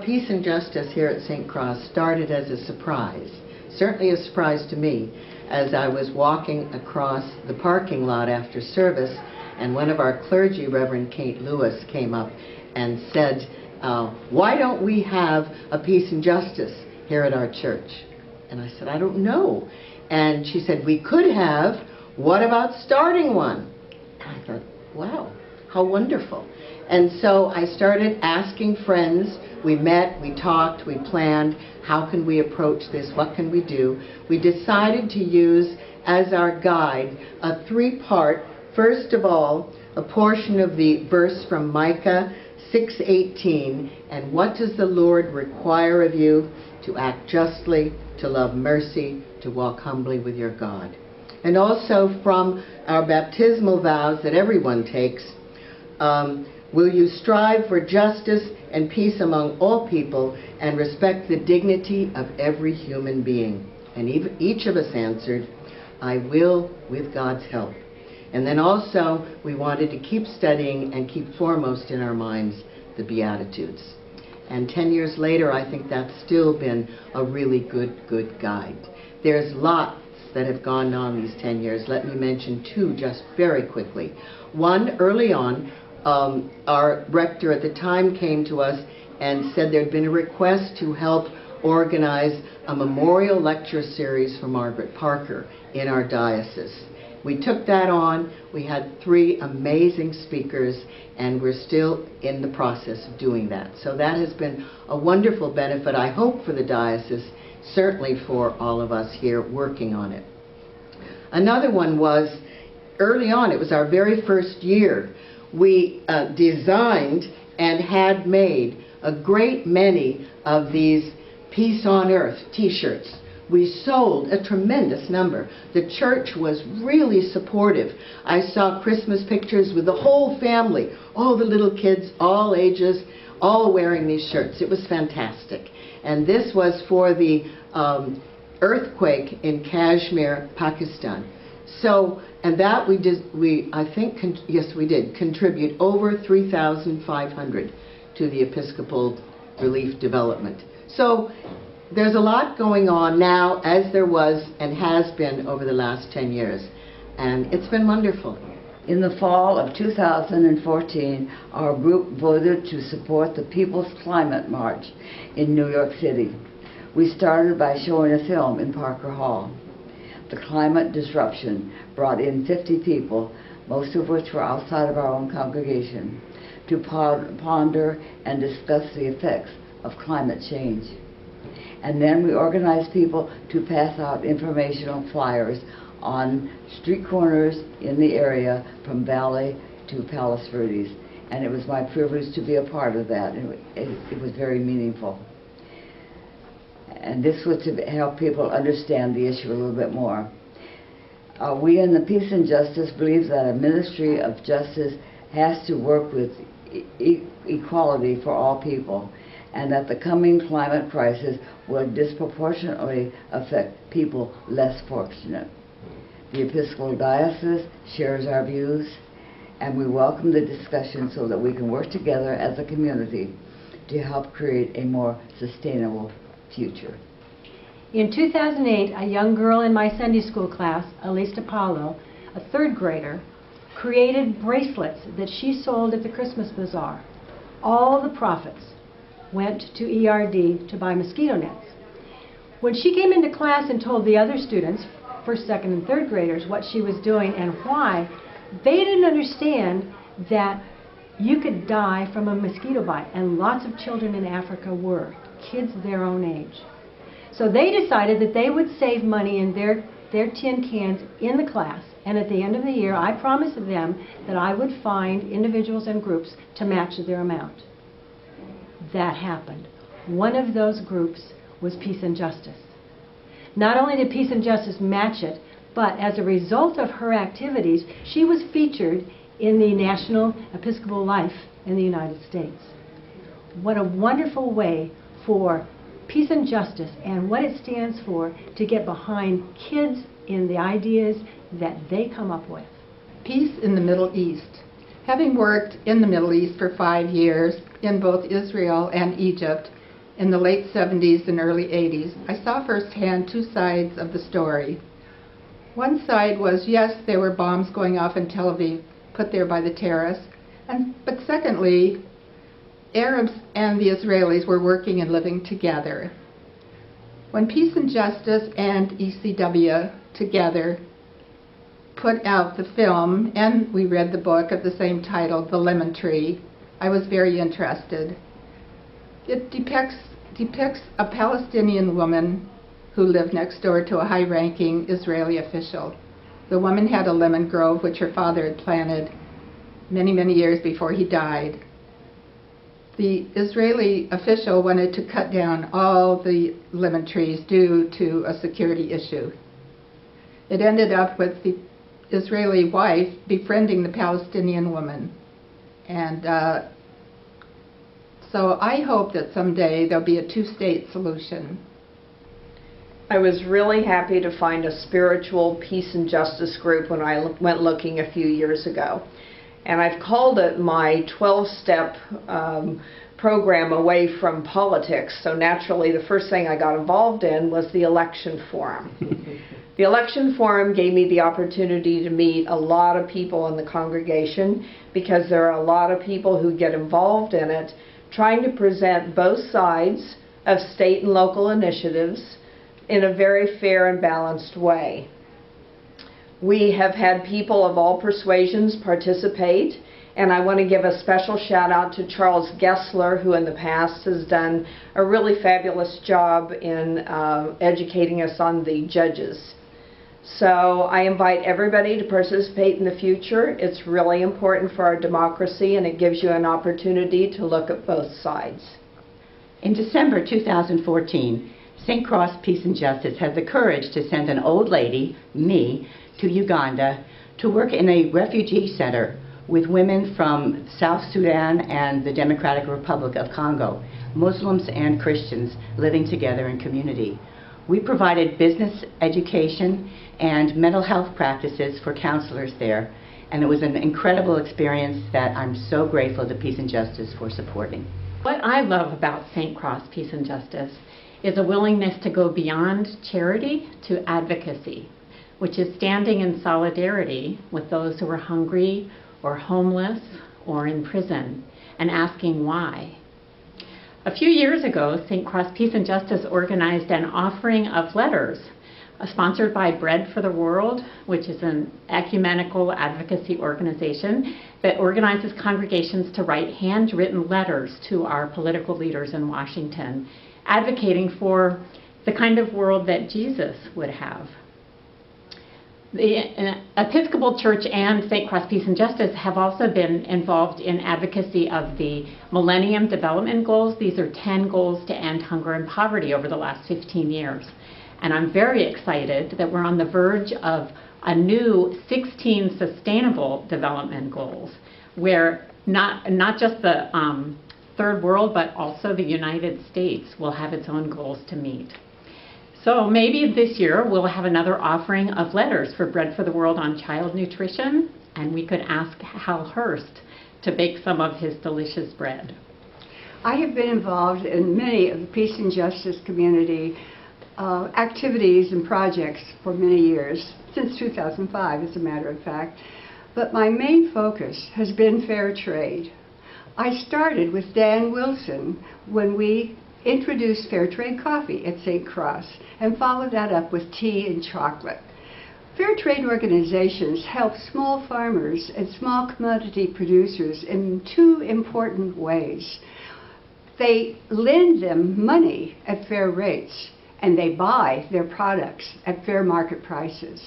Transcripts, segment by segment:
Peace and Justice here at St. Cross started as a surprise, certainly a surprise to me, as I was walking across the parking lot after service, and one of our clergy, Reverend Kate Lewis, came up and said, why don't we have a Peace and Justice here at our church? And I said, I don't know. And she said, we could have. What about starting one? And I thought, wow, how wonderful. And so I started asking friends. We met, we talked, we planned, how can we approach this, what can we do? We decided to use as our guide a three-part, first of all, a portion of the verse from Micah 6:18, and what does the Lord require of you? To act justly, to love mercy, to walk humbly with your God. And also from our baptismal vows that everyone takes, will you strive for justice and peace among all people and respect the dignity of every human being? And each of us answered, I will with God's help. And then also we wanted to keep studying and keep foremost in our minds the Beatitudes. And 10 years later, I think that's still been a really good guide. There's lots that have gone on these 10 years. Let me mention two just very quickly. One, early on, our rector at the time came to us and said there'd been a request to help organize a memorial lecture series for Margaret Parker in our diocese. We took that on. We had 3 amazing speakers, and we're still in the process of doing that. So that has been a wonderful benefit, I hope, for the diocese, certainly for all of us here working on it. Another one was, early on, it was our very first year, we designed and had made a great many of these Peace on Earth t-shirts. We sold a tremendous number. The church was really supportive. I saw Christmas pictures with the whole family, all the little kids, all ages, all wearing these shirts. It was fantastic. And this was for the earthquake in Kashmir, Pakistan. So, and that we did, yes, we did contribute over 3,500 to the Episcopal Relief Development. So there's a lot going on now, as there was and has been over the last 10 years. And it's been wonderful. In the fall of 2014, our group voted to support the People's Climate March in New York City. We started by showing a film in Parker Hall. The climate disruption brought in 50 people, most of which were outside of our own congregation, to ponder and discuss the effects of climate change. And then we organized people to pass out informational flyers on street corners in the area from Valley to Palos Verdes. And it was my privilege to be a part of that. It was very meaningful. And this was to help people understand the issue a little bit more. We in the Peace and Justice believe that a ministry of justice has to work with equality for all people, and that the coming climate crisis will disproportionately affect people less fortunate. The Episcopal Diocese shares our views, and we welcome the discussion so that we can work together as a community to help create a more sustainable future. In 2008, a young girl in my Sunday school class, Elise DiPaolo, a 3rd grader, created bracelets that she sold at the Christmas Bazaar. All the profits went to ERD to buy mosquito nets. When she came into class and told the other students, 1st, 2nd, and 3rd graders, what she was doing and why, they didn't understand that you could die from a mosquito bite, and lots of children in Africa were, kids their own age. So they decided that they would save money in their tin cans in the class, and at the end of the year I promised them that I would find individuals and groups to match their amount. That happened. One of those groups was Peace and Justice. Not only did Peace and Justice match it, but as a result of her activities, she was featured in the National Episcopal Life in the United States. What a wonderful way for Peace and Justice and what it stands for to get behind kids in the ideas that they come up with. Peace in the Middle East. Having worked in the Middle East for 5 years in both Israel and Egypt, in the late 70s and early 80s, I saw firsthand two sides of the story. One side was, yes, there were bombs going off in Tel Aviv, put there by the terrorists, but secondly, Arabs and the Israelis were working and living together. When Peace and Justice and ECW together put out the film, and we read the book of the same title, The Lemon Tree, I was very interested. It depicts a Palestinian woman who lived next door to a high-ranking Israeli official. The woman had a lemon grove which her father had planted many, many years before he died. The Israeli official wanted to cut down all the lemon trees due to a security issue. It ended up with the Israeli wife befriending the Palestinian woman. And so I hope that someday there'll be a two-state solution. I was really happy to find a spiritual peace and justice group when I went looking a few years ago. And I've called it my 12-step program away from politics. So naturally, the first thing I got involved in was the election forum. The election forum gave me the opportunity to meet a lot of people in the congregation, because there are a lot of people who get involved in it, trying to present both sides of state and local initiatives in a very fair and balanced way. We have had people of all persuasions participate, and I want to give a special shout out to Charles Gessler, who in the past has done a really fabulous job in educating us on the judges. So I invite everybody to participate in the future. It's really important for our democracy, and it gives you an opportunity to look at both sides. In December 2014, St. Cross Peace and Justice had the courage to send an old lady, me, to Uganda to work in a refugee center with women from South Sudan and the Democratic Republic of Congo, Muslims and Christians living together in community. We provided business education and mental health practices for counselors there, and it was an incredible experience that I'm so grateful to Peace and Justice for supporting. What I love about St. Cross Peace and Justice is a willingness to go beyond charity to advocacy, which is standing in solidarity with those who are hungry or homeless or in prison and asking why. A few years ago, St. Cross Peace and Justice organized an offering of letters sponsored by Bread for the World, which is an ecumenical advocacy organization that organizes congregations to write handwritten letters to our political leaders in Washington, advocating for the kind of world that Jesus would have. The Episcopal Church and St. Cross Peace and Justice have also been involved in advocacy of the Millennium Development Goals. These are 10 goals to end hunger and poverty over the last 15 years. And I'm very excited that we're on the verge of a new 16 Sustainable Development Goals, where not just the Third World, but also the United States will have its own goals to meet. So maybe this year we'll have another offering of letters for Bread for the World on child nutrition, and we could ask Hal Hurst to bake some of his delicious bread. I have been involved in many of the Peace and Justice community activities and projects for many years, since 2005 as a matter of fact, but my main focus has been fair trade. I started with Dan Wilson when we introduced fair trade coffee at St. Cross and followed that up with tea and chocolate. Fair trade organizations help small farmers and small commodity producers in two important ways. They lend them money at fair rates, and they buy their products at fair market prices.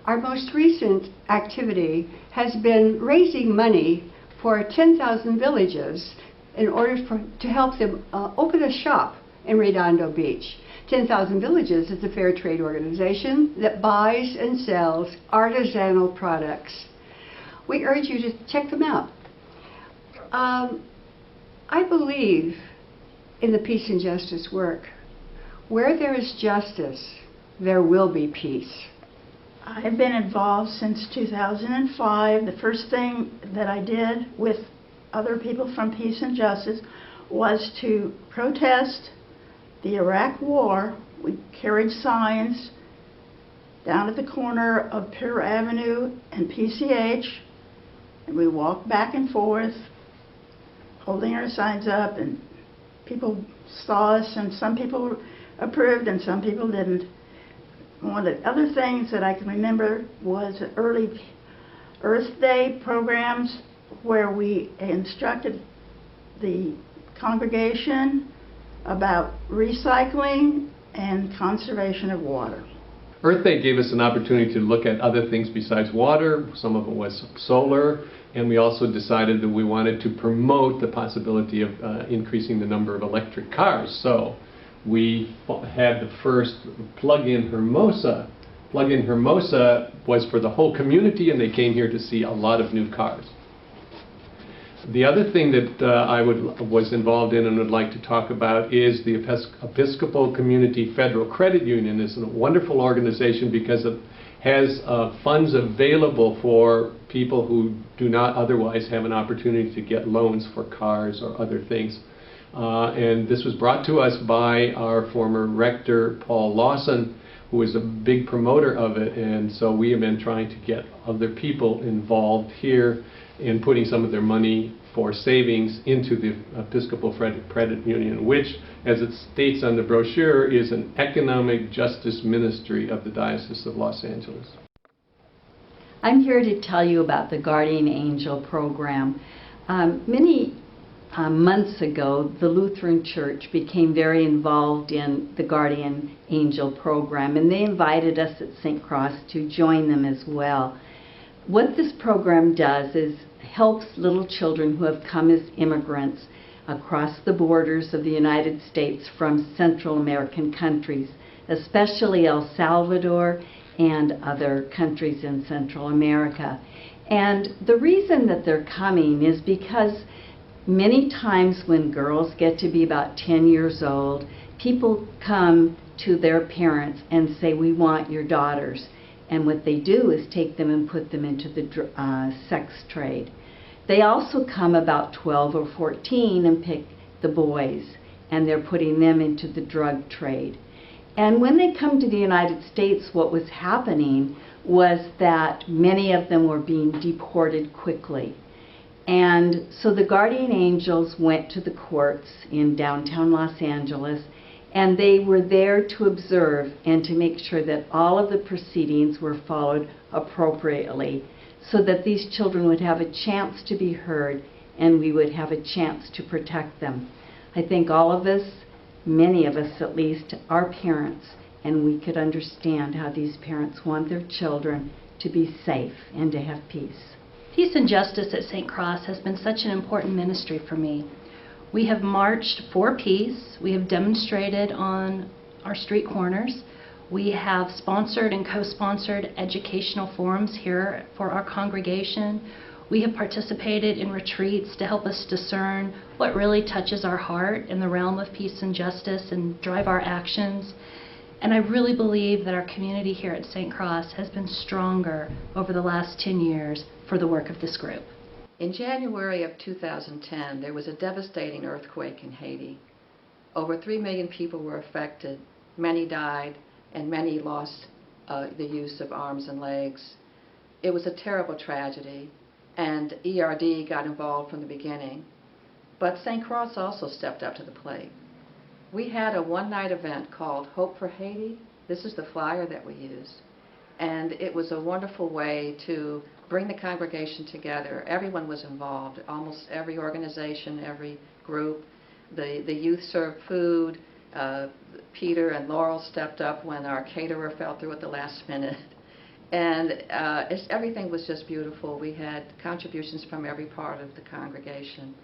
Our most recent activity has been raising money for 10,000 villages in order to help them open a shop in Redondo Beach. 10,000 Villages is a fair trade organization that buys and sells artisanal products. We urge you to check them out. I believe in the peace and justice work. Where there is justice, there will be peace. I've been involved since 2005. The first thing that I did with other people from Peace and Justice was to protest the Iraq War. We carried signs down at the corner of Pier Avenue and PCH, and we walked back and forth holding our signs up, and people saw us, and some people approved and some people didn't. One of the other things that I can remember was early Earth Day programs where we instructed the congregation about recycling and conservation of water. Earth Day gave us an opportunity to look at other things besides water. Some of it was solar, and we also decided that we wanted to promote the possibility of increasing the number of electric cars. So we had the first plug-in Hermosa. Plug-in Hermosa was for the whole community, and they came here to see a lot of new cars. The other thing that I was involved in and would like to talk about is the Episcopal Community Federal Credit Union. It's a wonderful organization because it has funds available for people who do not otherwise have an opportunity to get loans for cars or other things. And this was brought to us by our former rector, Paul Lawson, who is a big promoter of it. And so we have been trying to get other people involved here in putting some of their money for savings into the Episcopal Credit Union, which, as it states on the brochure, is an economic justice ministry of the Diocese of Los Angeles. I'm here to tell you about the Guardian Angel program. Many months ago, the Lutheran Church became very involved in the Guardian Angel program, and they invited us at St. Cross to join them as well. What this program does is helps little children who have come as immigrants across the borders of the United States from Central American countries, especially El Salvador and other countries in Central America. And the reason that they're coming is because many times when girls get to be about 10 years old, people come to their parents and say, "We want your daughters." And what they do is take them and put them into the sex trade. They also come about 12 or 14 and pick the boys, and they're putting them into the drug trade. And when they come to the United States, what was happening was that many of them were being deported quickly. And so the Guardian Angels went to the courts in downtown Los Angeles, and they were there to observe and to make sure that all of the proceedings were followed appropriately so that these children would have a chance to be heard and we would have a chance to protect them. I think all of us, many of us at least, are parents, and we could understand how these parents want their children to be safe and to have peace. Peace and Justice at St. Cross has been such an important ministry for me. We have marched for peace. We have demonstrated on our street corners. We have sponsored and co-sponsored educational forums here for our congregation. We have participated in retreats to help us discern what really touches our heart in the realm of peace and justice and drive our actions. And I really believe that our community here at St. Cross has been stronger over the last 10 years for the work of this group. In January of 2010, there was a devastating earthquake in Haiti. Over 3 million people were affected. Many died, and many lost the use of arms and legs. It was a terrible tragedy, and ERD got involved from the beginning. But St. Cross also stepped up to the plate. We had a one-night event called Hope for Haiti. This is the flyer that we used. And it was a wonderful way to bring the congregation together. Everyone was involved, almost every organization, every group. The youth served food. Peter and Laurel stepped up when our caterer fell through at the last minute. And everything was just beautiful. We had contributions from every part of the congregation.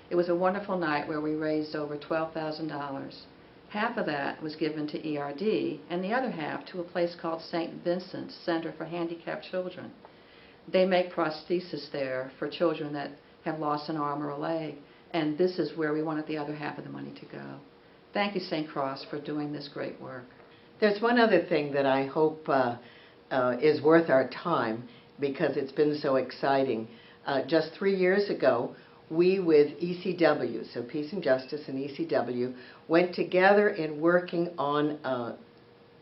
It was a wonderful night where we raised over $12,000. Half of that was given to ERD, and the other half to a place called St. Vincent's Center for Handicapped Children. They make prosthesis there for children that have lost an arm or a leg, and this is where we wanted the other half of the money to go. Thank you, St. Cross, for doing this great work. There's one other thing that I hope is worth our time because it's been so exciting. Just 3 years ago, we with ECW, so Peace and Justice and ECW, went together in working on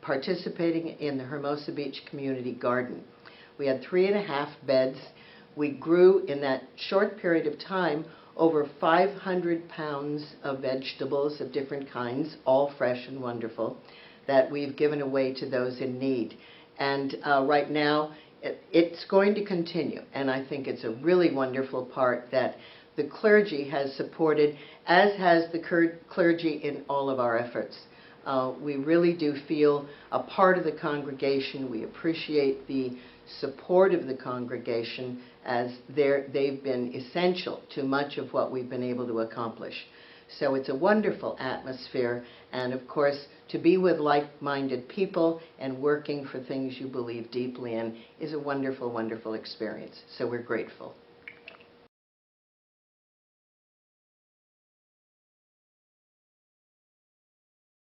participating in the Hermosa Beach Community Garden. We had 3.5 beds. We grew in that short period of time over 500 pounds of vegetables of different kinds, all fresh and wonderful, that we've given away to those in need. And right now, it's going to continue, and I think it's a really wonderful part that the clergy has supported, as has the clergy in all of our efforts. We really do feel a part of the congregation. We appreciate the support of the congregation, as they've been essential to much of what we've been able to accomplish. So it's a wonderful atmosphere, and of course, to be with like-minded people and working for things you believe deeply in is a wonderful, wonderful experience. So we're grateful.